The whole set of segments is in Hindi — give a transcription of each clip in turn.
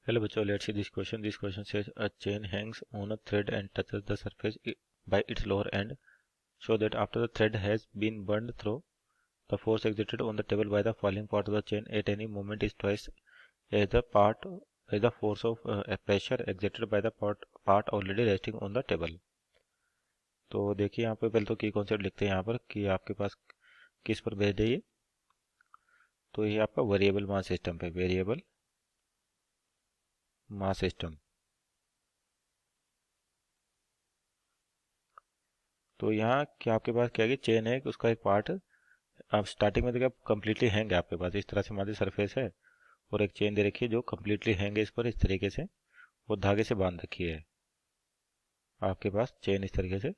Hello बच्चों, let's see this question. This question says a chain hangs on a thread and touches the surface by its lower end, so that after the thread has been burned through, the force exerted on the table by the falling part of the chain at any moment is twice as the force of pressure exerted by the part already resting on the table. तो देखिए यहाँ पे पहले तो की कॉन्सेप्ट लिखते हैं यहाँ पर कि आपके पास किस पर बेस्ड है ये। तो ये आपका वेरिएबल मास सिस्टम पे, वेरिएबल मास सिस्टम। तो यहाँ क्या आपके पास क्या है कि चेन है, उसका एक पार्ट आप स्टार्टिंग में देखिए आप कम्प्लीटली हैंग है आपके पास, इस तरह से हमारी सरफेस है और एक चेन दे रखी है जो कम्प्लीटली हैंग है इस पर, इस तरीके से वो धागे से बांध रखी है आपके पास चेन इस तरीके से।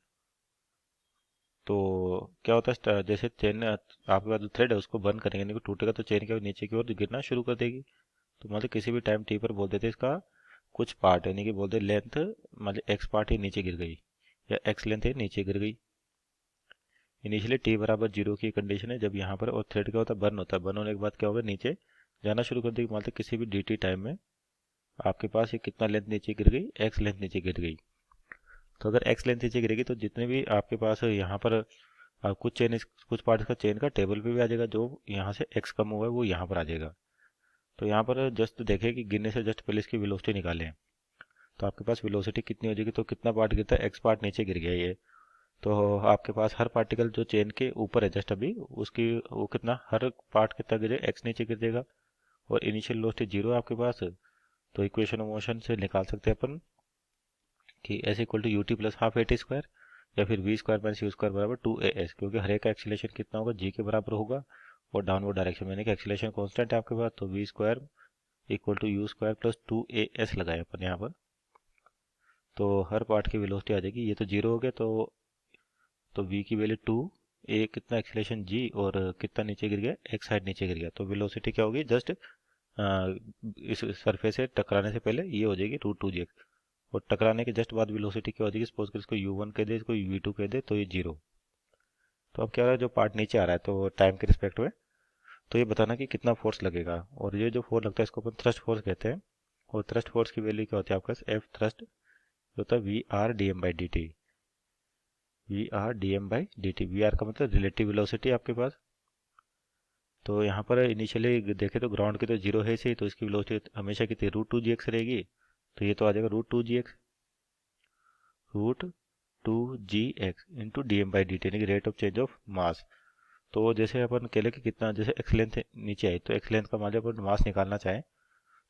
तो क्या होता है, जैसे चेन आपके पास जो थ्रेड है उसको बंद करेंगे, नहीं टूटेगा तो चेन के नीचे की ओर गिरना शुरू कर देगी। तो मतलब किसी भी टाइम टी पर बोल देते इसका कुछ पार्ट यानी कि बोलते लेंथ, मतलब एक्स पार्ट ही नीचे गिर गई या एक्स लेंथ ही नीचे गिर गई। इनिशियली टी बराबर जीरो की कंडीशन है जब यहाँ पर, और थ्रेड क्या होता है, बर्न होता है। बर्न होने के बाद क्या होगा, नीचे जाना शुरू कर देगी। मतलब किसी भी dt टाइम में आपके पास ये कितना लेंथ नीचे गिर गई, x लेंथ नीचे गिर गई। तो अगर x लेंथ नीचे गिरेगी तो जितने भी आपके पास यहाँ पर कुछ पार्ट का चेन का टेबल पे भी आ जाएगा, जो यहाँ से x कम हुआ है वो यहाँ पर आ जाएगा। तो यहाँ पर जस्ट देखें कि गिरने से जस्ट पहले इसकी वेलोसिटी निकालें। तो आपके पास वेलोसिटी कितनी हो जाएगी, तो कितना पार्ट गिरता है, x पार्ट नीचे गिर गया ये। तो आपके पास हर पार्टिकल जो चेन के ऊपर है जस्ट अभी उसकी वो कितना, हर पार्ट कितना गिरे, x नीचे गिर जाएगा। और इनिशियल वेलोसिटी जीरो है आपके पास। तो इक्वेशन ऑफ मोशन से निकाल सकते हैं अपन कि s equal to u t plus half a t square, या फिर v square minus u square बराबर टू ए एस, क्योंकि हर एक का एक्सीलरेशन कितना होगा, जी के बराबर होगा और डाउनवर्ड डायरेक्शन में, एक्सीलरेशन कांस्टेंट है आपके पास। तो v square equal to u square plus two a s लगाए अपन यहाँ पर। तो हर पार्ट की वेलोसिटी आ जाएगी, ये तो जीरो हो गया तो v की वैल्यू टू, ए कितना एक्सीलरेशन g, और कितना नीचे गिर गया, x साइड नीचे गिर गया। तो वेलोसिटी क्या होगी, जस्ट इस सरफेस से टकराने से पहले ये हो जाएगी रूट टू जी एक्स, और टकराने के जस्ट बाद वेलोसिटी क्या हो जाएगी, सपोज कर इसको u1 कह दे, इसको v2 कह दे, तो ये जीरो। तो अब क्या हो रहा है, जो पार्ट नीचे आ रहा है तो टाइम के रिस्पेक्ट में, तो ये बताना कि कितना फोर्स लगेगा। और ये जो फोर्स लगता है इसको अपन थ्रस्ट फोर्स कहते हैं। और थ्रस्ट फोर्स की वैल्यू क्या होती है आपके पास, एफ थ्रस्ट होता है v r d m by d t. V r d m by d t, v r का मतलब रिलेटिव वेलोसिटी आपके पास। तो यहाँ पर इनिशियली देखे तो ग्राउंड की तो जीरो है सही, तो इसकी वेलोसिटी हमेशा कितनी, रूट टू जी एक्स रहेगी। तो ये तो आ जाएगा root two ji x, root two ji x into d m by d t, यानी कि rate of change of mass. तो जैसे अपन कह लें कि कितना, जैसे एक्स लेंथ नीचे आई तो एक्स लेंथ का मान लिया अपन मास निकालना चाहें,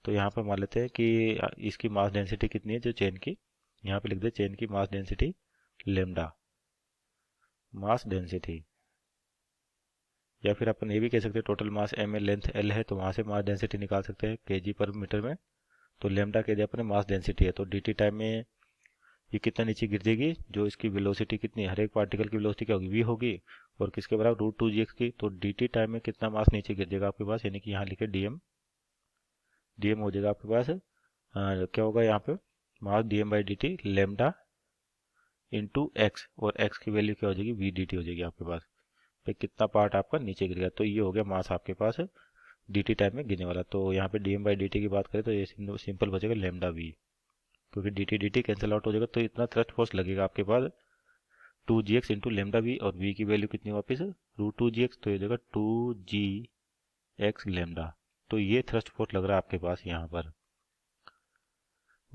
तो यहाँ पर मान लेते हैं कि इसकी मास डेंसिटी कितनी है जो चेन की, यहाँ पे लिख दे चेन की mass density lambda, mass density. या फिर अपन ये भी कह सकते हैं टोटल मास एम है, लेंथ एल है, तो वहाँ से मास डेंसिटी निकाल सकते हैं केजी पर मीटर में। तो लेमडा के दिया अपने मास डेंसिटी है, तो dt टाइम में ये कितना नीचे गिर जाएगी, जो इसकी वेलोसिटी कितनी, हर एक पार्टिकल की वेलोसिटी क्या होगी, v होगी, और किसके बराबर, रूट टू जी एक्स की। तो dt टाइम में कितना मास नीचे गिर जाएगा आपके पास, यानी कि यहाँ लिखे dm, dm हो जाएगा आपके पास क्या होगा यहाँ पे, मास dm by dt lambda into x, और x की वैल्यू क्या हो जाएगी, v dt हो जाएगी आपके पास। पे कितना पार्ट आपका नीचे गिर गया, तो ये हो गया मास आपके पास dt टाइम में गिरने वाला। तो यहाँ पे dm बाई dt की बात करें तो ये सिंपल बचेगा लेमडा v, क्योंकि dt dt कैंसिल आउट हो जाएगा। तो इतना थ्रस्ट फोर्स लगेगा आपके पास टू जी एक्स इंटू लेमडा वी, और वी की वैल्यू कितनी वापस रूट टू जी एक्स, तो ये जगह टू जी एक्स लेमडा। तो ये थ्रस्ट फोर्स लग रहा है आपके पास यहाँ पर।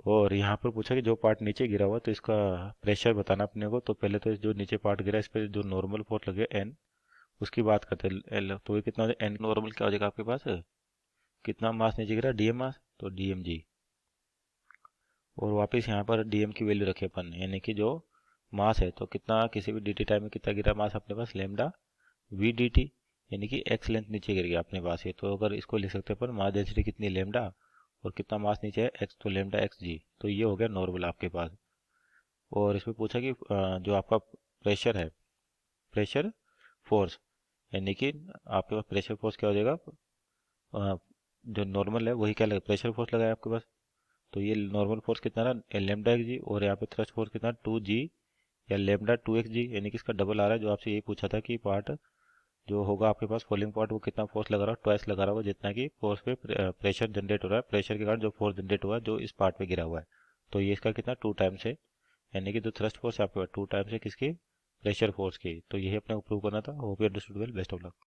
और यहाँ पर पूछा कि जो पार्ट नीचे गिरा हुआ तो इसका प्रेशर बताना अपने को। तो पहले तो जो नीचे पार्ट गिरा इस पर जो नॉर्मल फोर्स लगे एन, उसकी बात करते हैं एल। तो ये कितना एन नॉर्मल क्या हो जाएगा आपके पास, कितना मास नीचे गिरा, डीएम मास, तो डीएम जी। और वापस यहाँ पर डीएम की वैल्यू रखे अपन, यानी कि जो मास है तो कितना, किसी भी dt टाइम में कितना गिरा मास अपने पास, लेमडा वी डी टी, यानी कि एक्स लेंथ नीचे गिर गया अपने पास ये। तो अगर इसको लिख सकते हैं अपन, मास डेंसिटी कितनी, लेमडा, और कितना मास नीचे है एक्स, तो लेमडा एक्स जी। तो ये हो गया नॉर्मल आपके पास। और इसमें पूछा कि जो आपका प्रेशर है, प्रेशर फोर्स, यानी कि आपके पास प्रेशर फोर्स क्या हो जाएगा, जो नॉर्मल है वही क्या लगा, प्रेशर फोर्स लगाया आपके पास। तो ये नॉर्मल फोर्स कितना रहा, लेमडा एक्स जी, और यहाँ पे थ्रस्ट फोर्स कितना, टू जी या लेमडा टू एक्स जी, यानी कि इसका डबल आ रहा है, जो आपसे यही पूछा था कि पार्ट जो होगा आपके पास फॉलिंग पॉइंट वो कितना फोर्स लगा रहा है, ट्वाइस लगा रहा होगा जितना कि फोर्स पे प्रेशर जनरेट हो रहा है, प्रेशर के कारण जो फोर्स जनरेट हुआ है जो इस पार्ट पे गिरा हुआ है। तो ये इसका कितना 2 टाइम्स है, यानी कि जो थ्रस्ट फोर्स है आपके पास 2 टाइम्स है किसकी, प्रेशर फोर्स की। तो यही अपने को प्रूव करना था। Hope you understood well, best of luck.